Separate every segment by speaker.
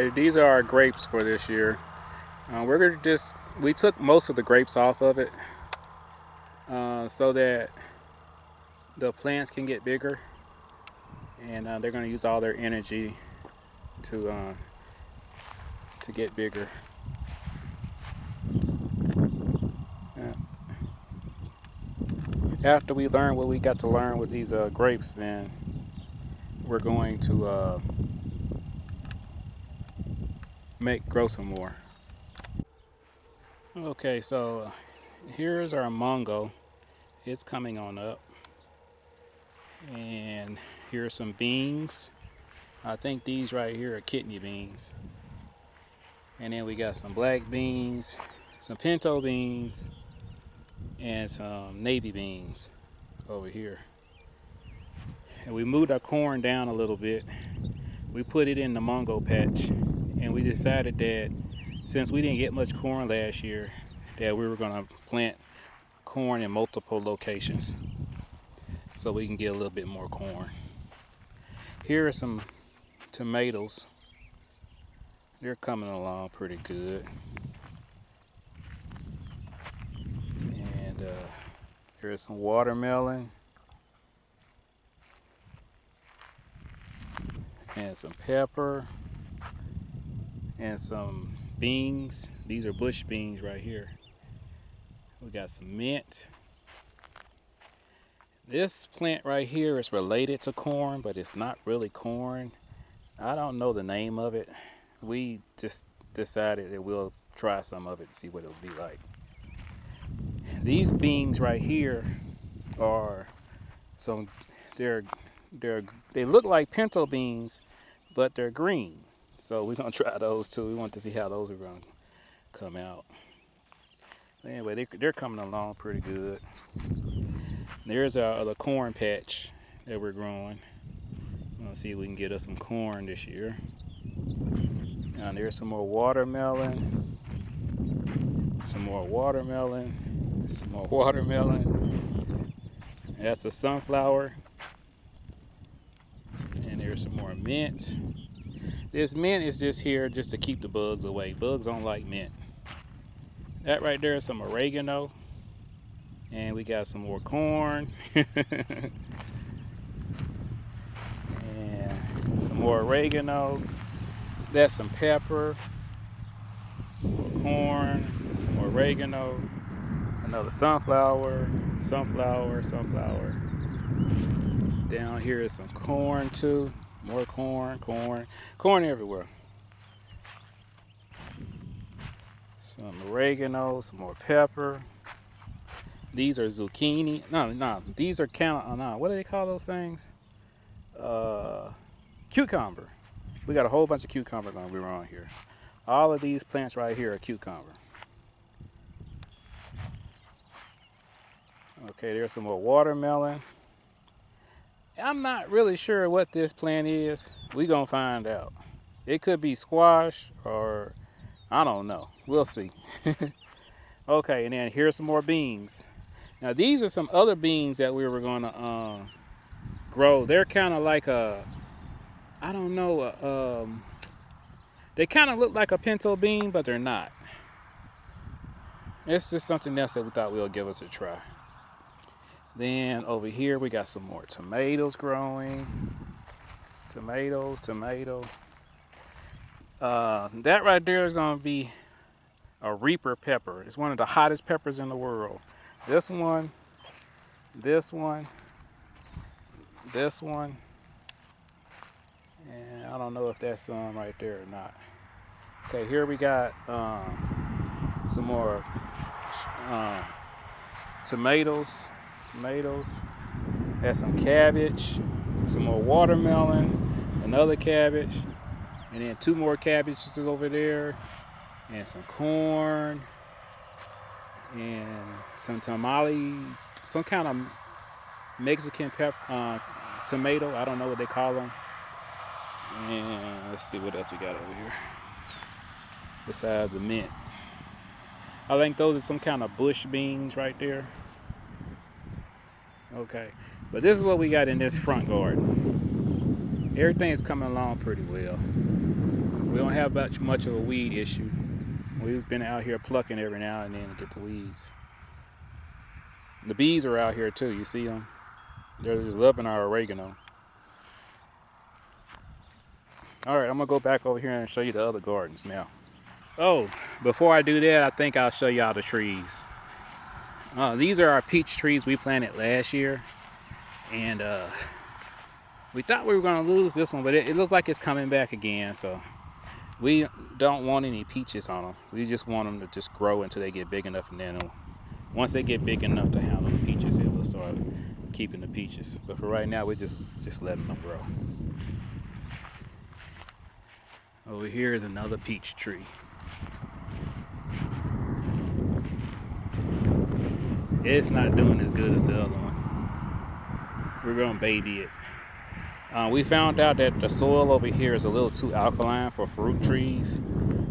Speaker 1: Okay, these are our grapes for this year. We took most of the grapes off of it so that the plants can get bigger, and they're going to use all their energy to get bigger. Uh, After we learn what we got to learn with these grapes, then we're going to grow some more. Okay, so here's our mango. It's coming on up, and here's some beans. I think these right here are kidney beans. And then we got some black beans, some pinto beans, and some navy beans over here. And we moved our corn down a little bit. We put it in the mango patch, and we decided that since we didn't get much corn last year, that we were gonna plant corn in multiple locations so we can get a little bit more corn. Here are some tomatoes. They're coming along pretty good. And here's some watermelon and some pepper and some beans. These are bush beans right here. We got some mint. This plant right here is related to corn, but it's not really corn. I don't know the name of it. We just decided that we'll try some of it and see what it'll be like. These beans right here are some, they look like pinto beans, but they're green. So we're gonna try those too. We want to see how those are gonna come out. Anyway, they're coming along pretty good. There's our other corn patch that we're growing. Let's see if we can get us some corn this year. And there's some more watermelon, some more watermelon, some more watermelon. That's a sunflower. And there's some more mint. This mint is just here just to keep the bugs away. Bugs don't like mint. That right there is some oregano. And we got some more corn. And some more oregano. That's some pepper. Some more corn. Some more oregano. Another sunflower. Sunflower. Down here is some corn too. More corn everywhere. Some oregano, some more pepper. These are zucchini. No, these are what do they call those things? Cucumber. We got a whole bunch of cucumber going to be around here. All of these plants right here are cucumber. Okay, there's some more watermelon. I'm not really sure what this plant is. We're going to find out. It could be squash or I don't know. We'll see. Okay, and then here's some more beans. Now these are some other beans that we were going to grow. They're kind of like I don't know, they kind of look like a pinto bean, but they're not. It's just something else that we thought we'll give us a try. Then over here we got some more tomatoes growing. Tomato. That right there is going to be a reaper pepper. It's one of the hottest peppers in the world. This one, and I don't know if that's some right there or not. Okay, here we got some more tomatoes. That's some cabbage, some more watermelon, another cabbage, and then two more cabbages over there, and some corn, and some tamale, some kind of Mexican tomato. I don't know what they call them. And let's see what else we got over here besides the mint. I think those are some kind of bush beans right there. Okay, but this is what we got in this front garden. Everything is coming along pretty well. We don't have much of a weed issue. We've been out here plucking every now and then to get the weeds. The bees are out here too. You see them? They're just loving our oregano. All right, I'm gonna go back over here and show you the other gardens now. Oh, before I do that, I think I'll show y'all the trees. These are our peach trees we planted last year, and we thought we were gonna lose this one, but it looks like it's coming back again. So we don't want any peaches on them. We just want them to just grow until they get big enough, and then once they get big enough to handle the peaches, it will start keeping the peaches. But for right now, we're just letting them grow. Over here is another peach tree. It's not doing as good as the other one. We're gonna baby it. We found out that the soil over here is a little too alkaline for fruit trees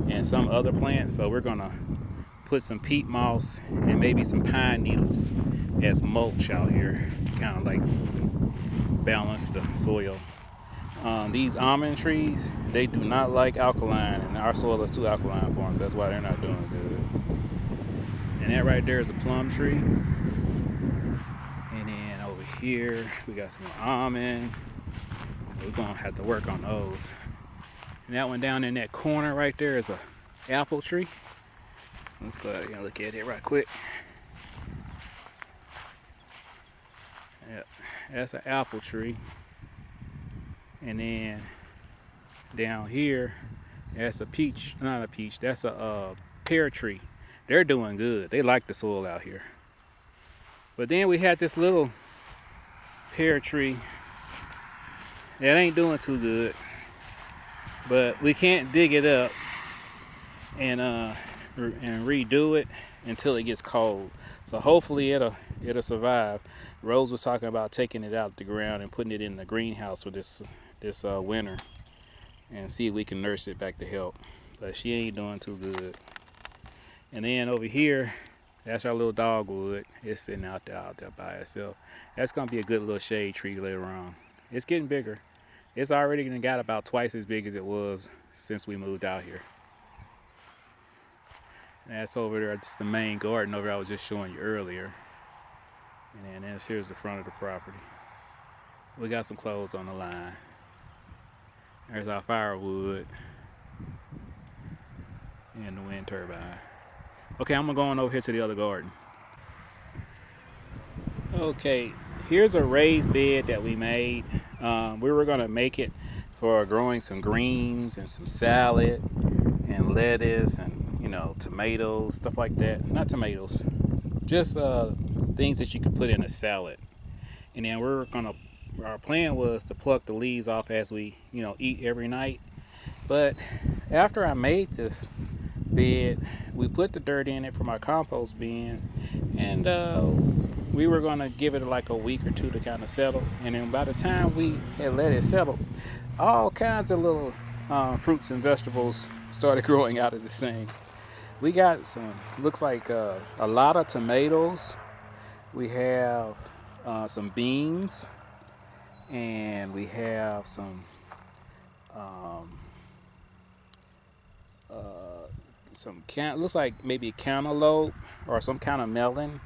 Speaker 1: and some other plants, so we're gonna put some peat moss and maybe some pine needles as mulch out here, kind of like balance the soil. These almond trees, they do not like alkaline, and our soil is too alkaline for them, so that's why they're not doing good. And that right there is a plum tree. And then over here, we got some more almond. We're gonna have to work on those. And that one down in that corner right there is a apple tree. Let's go ahead and look at it right quick. Yep, that's an apple tree. And then down here, that's a peach, not a peach, that's a pear tree. They're doing good. They like the soil out here. But then we had this little pear tree that ain't doing too good. But we can't dig it up and redo it until it gets cold. So hopefully it'll survive. Rose was talking about taking it out the ground and putting it in the greenhouse for this winter and see if we can nurse it back to health. But she ain't doing too good. And then over here, that's our little dogwood. It's sitting out there by itself. That's gonna be a good little shade tree later on. It's getting bigger. It's already got about twice as big as it was since we moved out here. And that's over there. It's the main garden over there I was just showing you earlier. And then here's the front of the property. We got some clothes on the line. There's our firewood and the wind turbine. Okay, I'm gonna go on over here to the other garden. Okay, here's a raised bed that we made. We were gonna make it for growing some greens and some salad and lettuce and tomatoes, stuff like that. Not tomatoes, just things that you could put in a salad. And then our plan was to pluck the leaves off as we eat every night. But after I made this bed, we put the dirt in it from our compost bin, and we were going to give it like a week or two to kind of settle. And then by the time we had let it settle, all kinds of little fruits and vegetables started growing out of this thing. We got looks like a lot of tomatoes. We have some beans, and we have some looks like maybe cantaloupe or some kind of melon.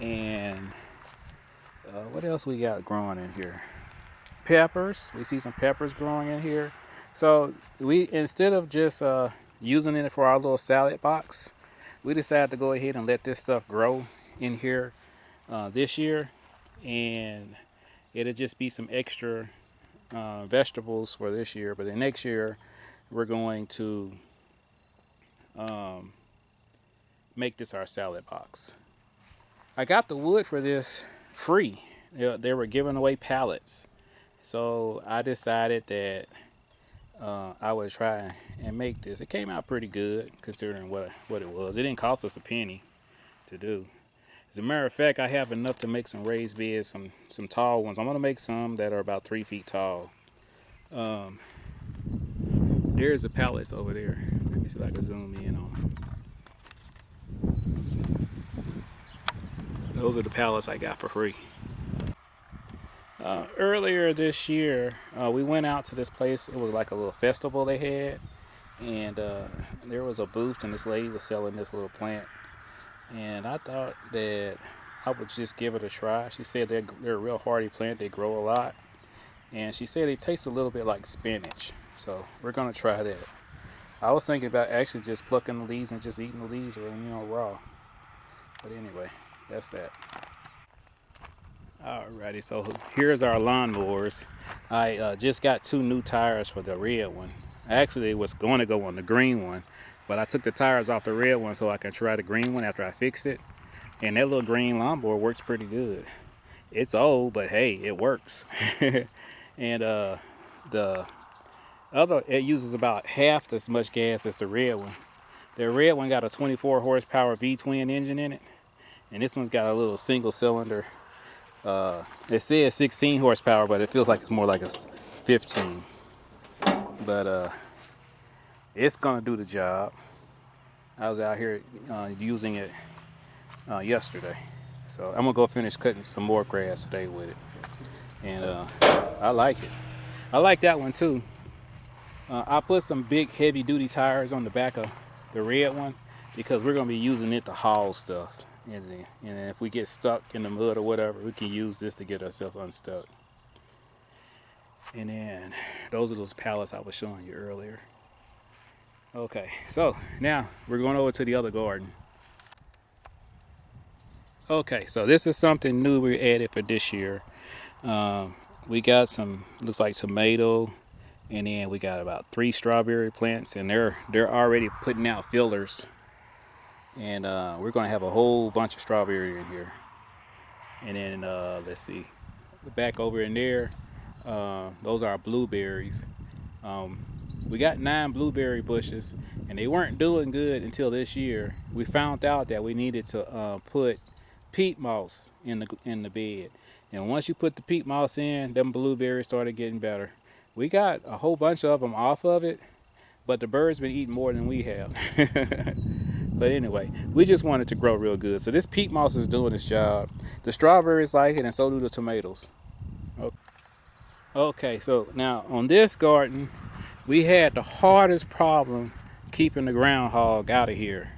Speaker 1: And what else we got growing in here? Peppers. We see some peppers growing in here. So we, instead of just using it for our little salad box, we decided to go ahead and let this stuff grow in here this year, and it'll just be some extra vegetables for this year. But then next year we're going to make this our salad box. I got the wood for this free. They were giving away pallets, so I decided that I would try and make this. It came out pretty good considering what it was. It didn't cost us a penny to do. As a matter of fact, I have enough to make some raised beds, some tall ones. I'm gonna make some that are about 3 feet tall. There's the pallets over there. Let me see if I can zoom in on them. Those are the pallets I got for free. Earlier this year, we went out to this place. It was like a little festival they had, and there was a booth, and this lady was selling this little plant, and I thought that I would just give it a try. She said they're a real hardy plant; they grow a lot, and she said it tastes a little bit like spinach. So we're gonna try that. I was thinking about actually just plucking the leaves and just eating the leaves, or raw. But anyway, that's that. Alrighty, so here's our lawnmowers. I just got 2 new tires for the red one. Actually, it was going to go on the green one, but I took the tires off the red one so I can try the green one after I fixed it. And that little green lawnmower works pretty good. It's old, but hey, it works. And the other, it uses about half as much gas as the red one. The red one got a 24 horsepower V-twin engine in it, and this one's got a little single cylinder. It says 16 horsepower, but it feels like it's more like a 15. But it's gonna do the job. I was out here using it yesterday, so I'm gonna go finish cutting some more grass today with it. And I like it. I like that one too. I put some big heavy duty tires on the back of the red one because we're gonna be using it to haul stuff. And if we get stuck in the mud or whatever, we can use this to get ourselves unstuck. And then those are those pallets I was showing you earlier. Okay, so now we're going over to the other garden. Okay, so this is something new we added for this year. We got some, looks like tomato, and then we got about 3 strawberry plants, and they're already putting out fillers. And we're gonna have a whole bunch of strawberry in here. And then let's see, back over in there, those are blueberries. We got 9 blueberry bushes, and they weren't doing good until this year. We found out that we needed to put peat moss in the bed, and once you put the peat moss in, them blueberries started getting better. We got a whole bunch of them off of it, but the birds been eating more than we have. But anyway, we just want it to grow real good. So this peat moss is doing its job. The strawberries like it, and so do the tomatoes. Okay, so now on this garden, we had the hardest problem keeping the groundhog out of here.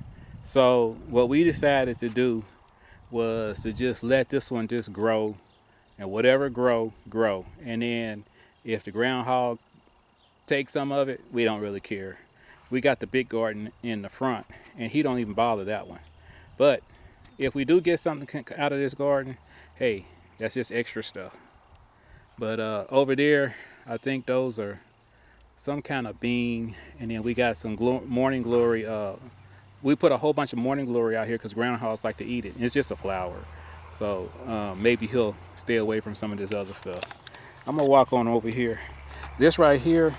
Speaker 1: So what we decided to do was to just let this one just grow, and whatever grow. And then if the groundhog takes some of it, we don't really care. We got the big garden in the front, and he don't even bother that one. But if we do get something out of this garden, hey, that's just extra stuff. But over there, I think those are some kind of bean, and then we got some morning glory. We put a whole bunch of morning glory out here because groundhogs like to eat it. It's just a flower, so maybe he'll stay away from some of this other stuff. I'm gonna walk on over here. This right here.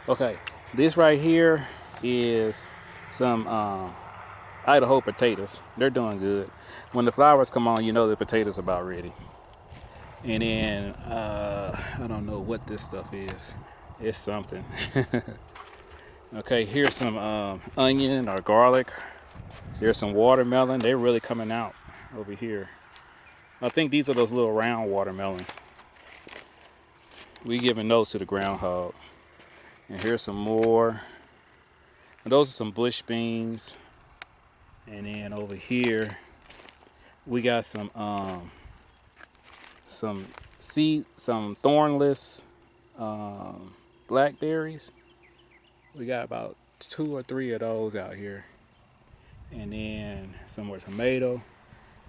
Speaker 1: Okay, this right here is some Idaho potatoes. They're doing good. When the flowers come on, you know the potatoes are about ready. And then I don't know what this stuff is. It's something. Okay, here's some onion or garlic. There's some watermelon. They're really coming out over here. I think these are those little round watermelons. We giving those to the groundhog. And here's some more. And those are some bush beans. And then over here, we got some thornless blackberries. We got about 2 or 3 of those out here. And then some more tomato.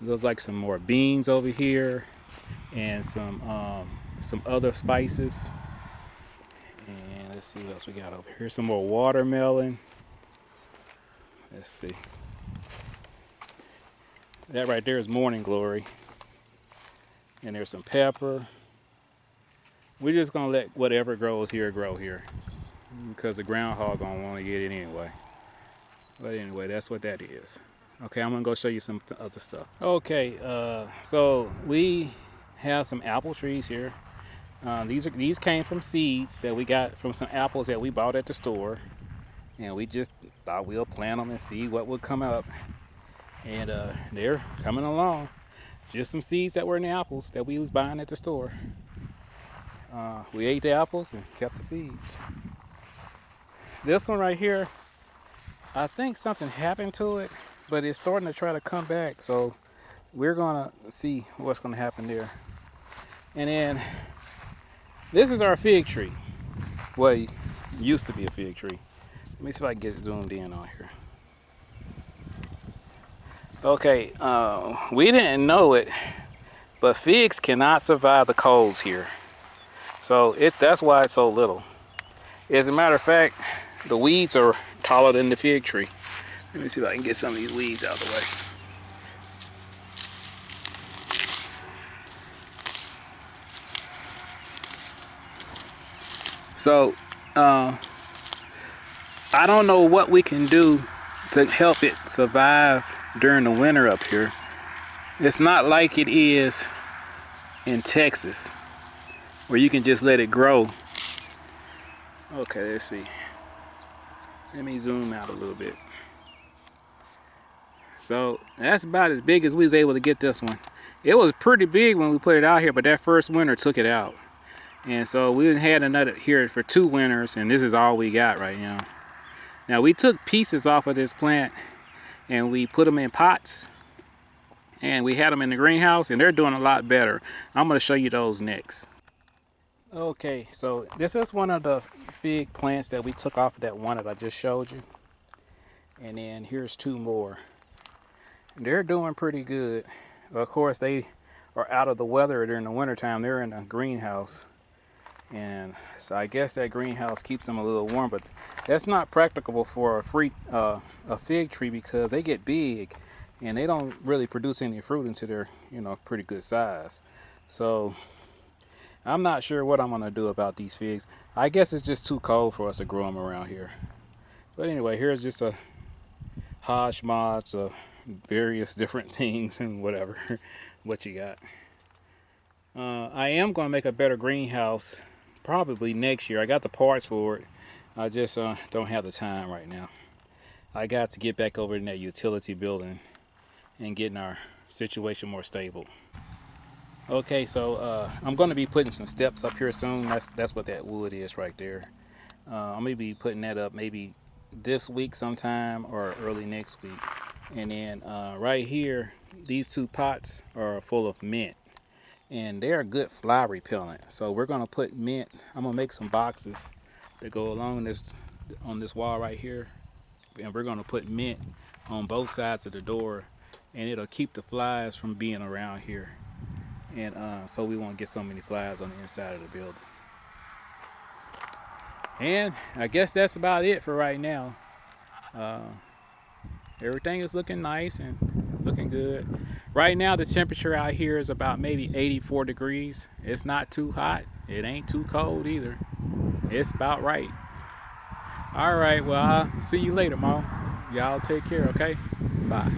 Speaker 1: There's like some more beans over here, and some other spices. And let's see what else we got over here. Some more watermelon. Let's see. That right there is morning glory. And there's some pepper. We're just gonna let whatever grows here grow here, because the groundhog gonna want to get it anyway. But anyway, that's what that is. Okay, I'm gonna go show you some other stuff. Okay, so we have some apple trees here. These came from seeds that we got from some apples that we bought at the store, and we just thought we'll plant them and see what would come up. And they're coming along. Just some seeds that were in the apples that we was buying at the store. We ate the apples and kept the seeds. This one right here, I think something happened to it, but it's starting to try to come back. So we're gonna see what's gonna happen there. And then this is our fig tree. Well, it used to be a fig tree. Let me see if I can get it zoomed in on here. Okay, we didn't know it, but figs cannot survive the colds here. So that's why it's so little. As a matter of fact, the weeds are taller than the fig tree. Let me see if I can get some of these weeds out of the way. So, I don't know what we can do to help it survive during the winter up here. It's not like it is in Texas, where you can just let it grow. Okay, let's see. Let me zoom out a little bit. So that's about as big as we was able to get this one. It was pretty big when we put it out here, but that first winter took it out. And so we had another here for 2 winters, and this is all we got right now. Now we took pieces off of this plant and we put them in pots, and we had them in the greenhouse, and they're doing a lot better. I'm going to show you those next. Okay, so this is one of the fig plants that we took off of that one that I just showed you. And then here's 2 more. They're doing pretty good. Of course, they are out of the weather during the wintertime. They're in a greenhouse. And so I guess that greenhouse keeps them a little warm, but that's not practicable for a fig tree because they get big and they don't really produce any fruit until they're, pretty good size. So I'm not sure what I'm gonna do about these figs. I guess it's just too cold for us to grow them around here. But anyway, here's just a hodgepodge of various different things and whatever, what you got. I am gonna make a better greenhouse probably next year. I got the parts for it. I just don't have the time right now. I got to get back over in that utility building and getting our situation more stable. Okay, so I'm going to be putting some steps up here soon. That's what that wood is right there. I'm going to be putting that up maybe this week sometime or early next week. And then right here, these 2 pots are full of mint. And they're good fly repellent. So we're gonna put mint. I'm gonna make some boxes that go along on this wall right here, and we're gonna put mint on both sides of the door, and it'll keep the flies from being around here. And so we won't get so many flies on the inside of the building. And I guess that's about it for right now. Everything is looking nice and looking good. Right now the temperature out here is about maybe 84 degrees. It's not too hot. It ain't too cold either. It's about right. All right, well, I'll see you later, Ma. Y'all take care, okay? Bye.